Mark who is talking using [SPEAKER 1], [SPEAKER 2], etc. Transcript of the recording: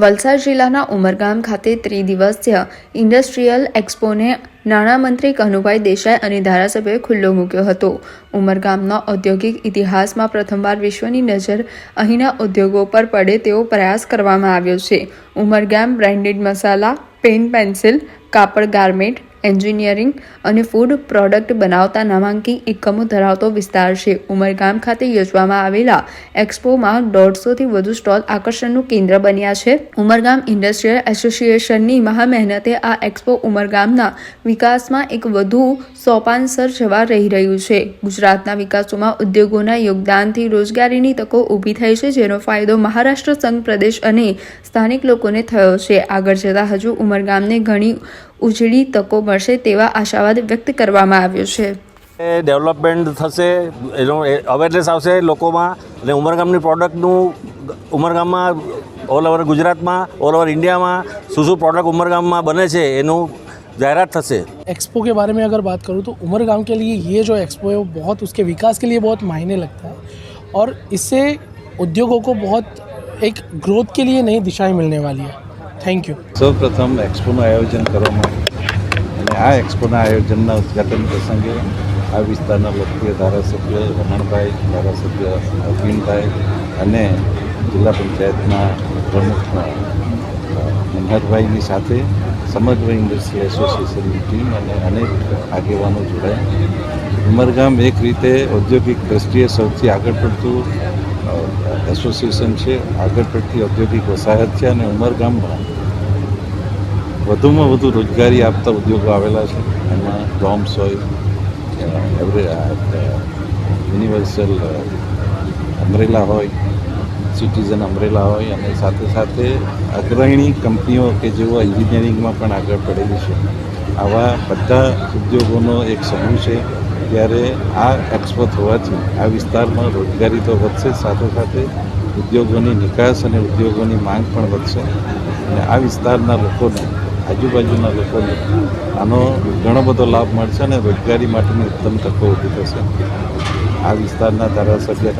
[SPEAKER 1] વલસાડ જિલ્લાના ઉમરગામ ખાતે ત્રિદિવસીય ઇન્ડસ્ટ્રીયલ એક્સપોને નાણામંત્રી કનુભાઈ દેસાઈ અને ધારાસભ્યોએ ખુલ્લો મૂક્યો હતો। ઉમરગામના ઔદ્યોગિક ઇતિહાસમાં પ્રથમવાર વિશ્વની નજર અહીંના ઉદ્યોગો પર પડે તેવો પ્રયાસ કરવામાં આવ્યો છે। ઉમરગામ બ્રાન્ડેડ મસાલા, પેન પેન્સિલ, કાપડ, ગાર્મેન્ટ, એન્જિનિયરિંગ અને ફૂડ પ્રોડક્ટ બનાવતા નામાંકિત એકમો ધરાવતો વિસ્તાર છે। ઉમરગામ ખાતે યોજવામાં આવેલા એક્સપોમાં 150થી વધુ સ્ટોલ આકર્ષણનું કેન્દ્ર બન્યા છે। ઉમરગામ ઇન્ડસ્ટ્રીયલ એસોસિએશનની મહામહેનતે આ એક્સપો ઉમરગામના વિકાસમાં એક વધુ સોપાનસર જવા રહી રહ્યું છે। ગુજરાતના વિકાસમાં ઉદ્યોગોના યોગદાનથી રોજગારીની તકો ઊભી થઈ છે, જેનો ફાયદો મહારાષ્ટ્ર સંઘ પ્રદેશ અને સ્થાનિક લોકોને થયો છે। આગળ જતા હજુ ઉમરગામને ઘણી ઉજળી તકો મળશે તેવા આશાવાદ વ્યક્ત કરવામાં આવ્યો છે।
[SPEAKER 2] ડેવલપમેન્ટ થશે, એનો અવેરનેસ આવશે લોકોમાં, અને ઉમરગામની પ્રોડક્ટનું ઉમરગામમાં ઓલ ઓવર ગુજરાતમાં, ઓલ ઓવર इंडिया શું શું પ્રોડક્ટ ઉમરગામમાં બને છે એનું जाहिरात થશે।
[SPEAKER 3] एक्सपो के बारे में अगर बात करूँ तो उमरगाम के लिए ये जो एक्सपो है वो बहुत उसके विकास के लिए बहुत मायने लगता है और इससे उद्योगों को बहुत एक ग्रोथ के लिए नई दिशाएं मिलने वाली है। Thank you.
[SPEAKER 4] સૌપ્રથમ એક્સપોનું આયોજન કરવામાં અને આ એક્સપોના આયોજનના ઉદ્ઘાટન પ્રસંગે આ વિસ્તારના લોકપ્રિય ધારાસભ્ય રમણભાઈ, ધારાસભ્ય અરવિંદભાઈ અને જિલ્લા પંચાયતના પ્રમુખ મનહરભાઈની સાથે સમગ્ર ઇન્ડસ્ટ્રી એસોસિએશનની ટીમ અને અનેક આગેવાનો જોડાયા। ઉમરગામ એક રીતે ઔદ્યોગિક દ્રષ્ટિએ સૌથી આગળ પડતું એસોસિએશન છે, આગળ પડતી ઔદ્યોગિક વસાહત છે અને ઉમરગામમાં વધુમાં વધુ રોજગારી આપતા ઉદ્યોગો આવેલા છે। એમાં ડોમ્સ હોય, યુનિવર્સલ અમરેલા હોય, સિટીઝન અમરેલા હોય અને સાથે સાથે અગ્રણી કંપનીઓ કે જેઓ એન્જિનિયરિંગમાં પણ આગળ પડેલી છે, આવા બધા ઉદ્યોગોનો એક સમૂહ છે। ત્યારે આ એક્સપો થવાથી આ વિસ્તારમાં રોજગારી તો વધશે, સાથે સાથે ઉદ્યોગોની નિકાસ અને ઉદ્યોગોની માંગ પણ વધશે અને આ વિસ્તારના લોકોને, આજુબાજુના લોકોને આનો ઘણો બધો લાભ મળશે અને રોજગારી માટેની ઉત્તમ તકો ઊભી થશે। આ વિસ્તારના ધારાસભ્ય